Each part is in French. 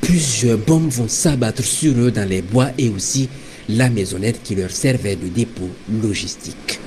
Plusieurs bombes vont s'abattre sur eux dans les bois et aussi la maisonnette qui leur servait de dépôt logistique.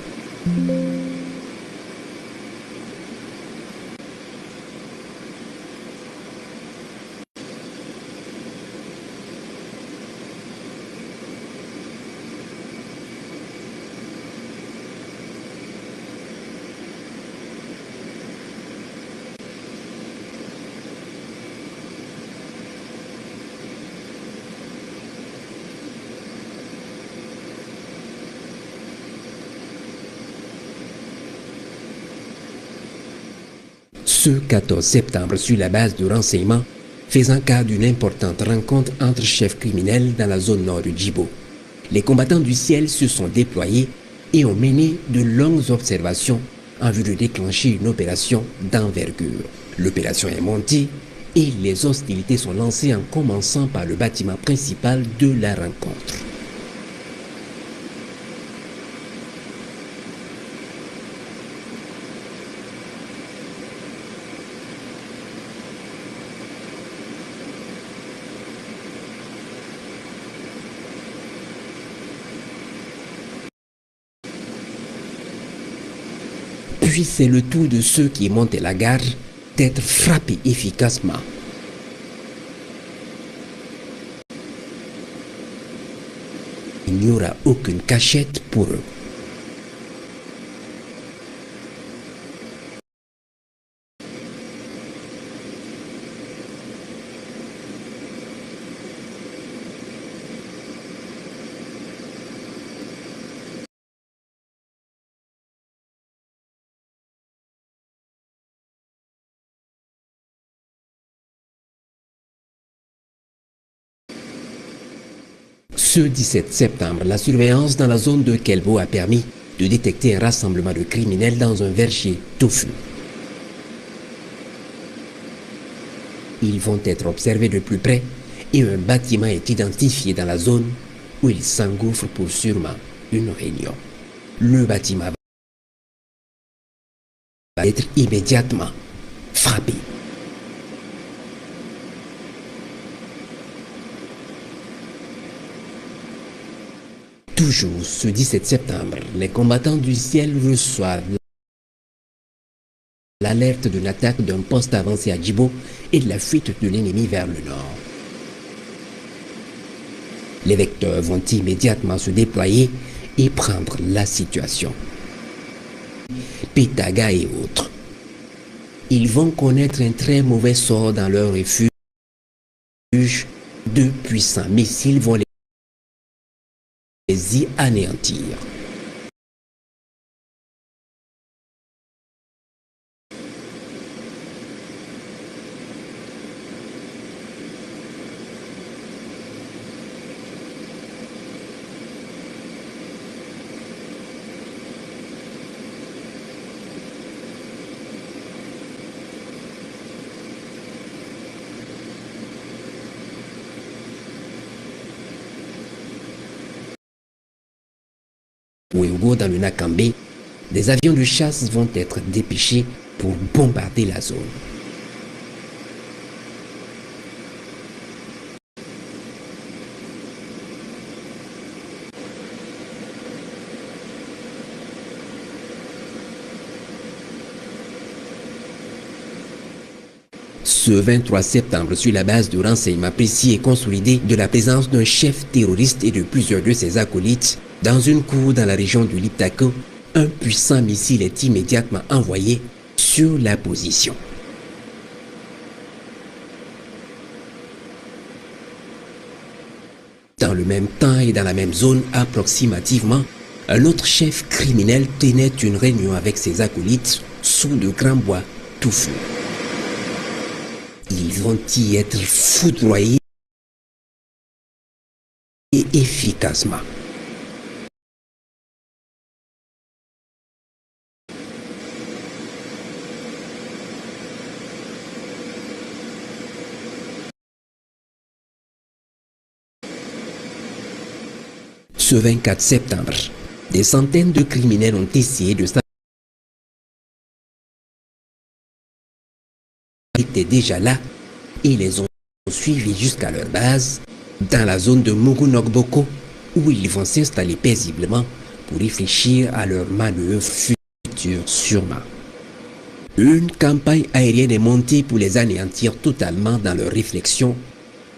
Ce 14 septembre, sur la base de renseignements, faisant cas d'une importante rencontre entre chefs criminels dans la zone nord de Djibo, les combattants du ciel se sont déployés et ont mené de longues observations en vue de déclencher une opération d'envergure. L'opération est montée et les hostilités sont lancées en commençant par le bâtiment principal de la rencontre. Puis c'est le tour de ceux qui montent la garde d'être frappés efficacement. Il n'y aura aucune cachette pour eux. Ce 17 septembre, la surveillance dans la zone de Kelbo a permis de détecter un rassemblement de criminels dans un verger touffu. Ils vont être observés de plus près et un bâtiment est identifié dans la zone où ils s'engouffrent pour sûrement une réunion. Le bâtiment va être immédiatement frappé. Toujours ce 17 septembre, les combattants du ciel reçoivent l'alerte de l'attaque d'un poste avancé à Djibo et de la fuite de l'ennemi vers le nord. Les vecteurs vont immédiatement se déployer et prendre la situation. Pétaga et autres. Ils vont connaître un très mauvais sort dans leur refuge. De puissants missiles vont les y anéantir. Ouégo dans le Nakambé, des avions de chasse vont être dépêchés pour bombarder la zone. Ce 23 septembre, sur la base de renseignements précis et consolidés de la présence d'un chef terroriste et de plusieurs de ses acolytes, dans une cour dans la région du Liptako, un puissant missile est immédiatement envoyé sur la position. Dans le même temps et dans la même zone approximativement, un autre chef criminel tenait une réunion avec ses acolytes sous de grands bois touffus. Ils vont y être foudroyés et efficacement. Ce 24 septembre, des centaines de criminels ont essayé de s'attaquer. Ils étaient déjà là et les ont suivis jusqu'à leur base, dans la zone de Mugunogboko, où ils vont s'installer paisiblement pour réfléchir à leur manœuvre future sûrement. Une campagne aérienne est montée pour les anéantir totalement dans leurs réflexions.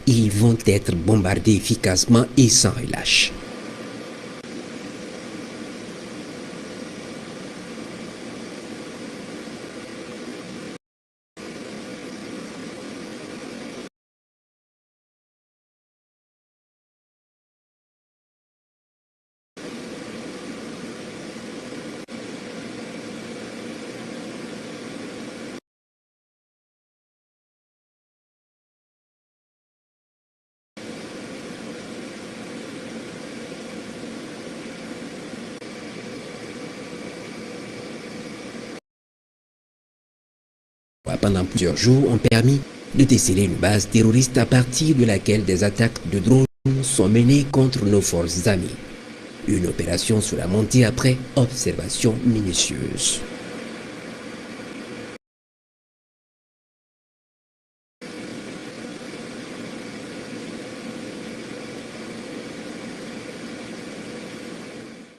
Ils vont être bombardés efficacement et sans relâche. Pendant plusieurs jours ont permis de déceler une base terroriste à partir de laquelle des attaques de drones sont menées contre nos forces amies. Une opération sur la montée après observation minutieuse.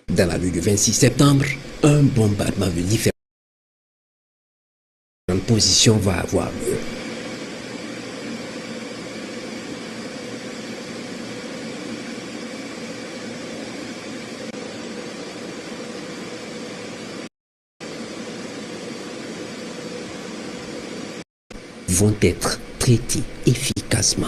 Dans la nuit du 26 septembre, un bombardement de différentes positions va avoir lieu. Vont être traités efficacement.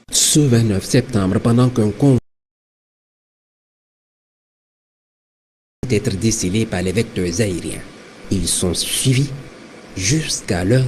Ce 29 septembre, pendant qu'un convoi être décelé par les vecteurs aériens, ils sont suivis jusqu'à leur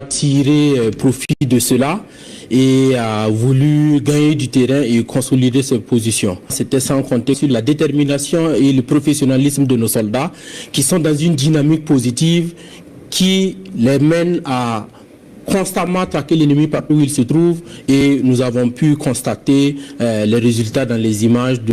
tiré profit de cela et a voulu gagner du terrain et consolider ses positions. C'était sans compter sur la détermination et le professionnalisme de nos soldats qui sont dans une dynamique positive qui les mène à constamment traquer l'ennemi partout où il se trouve, et nous avons pu constater les résultats dans les images de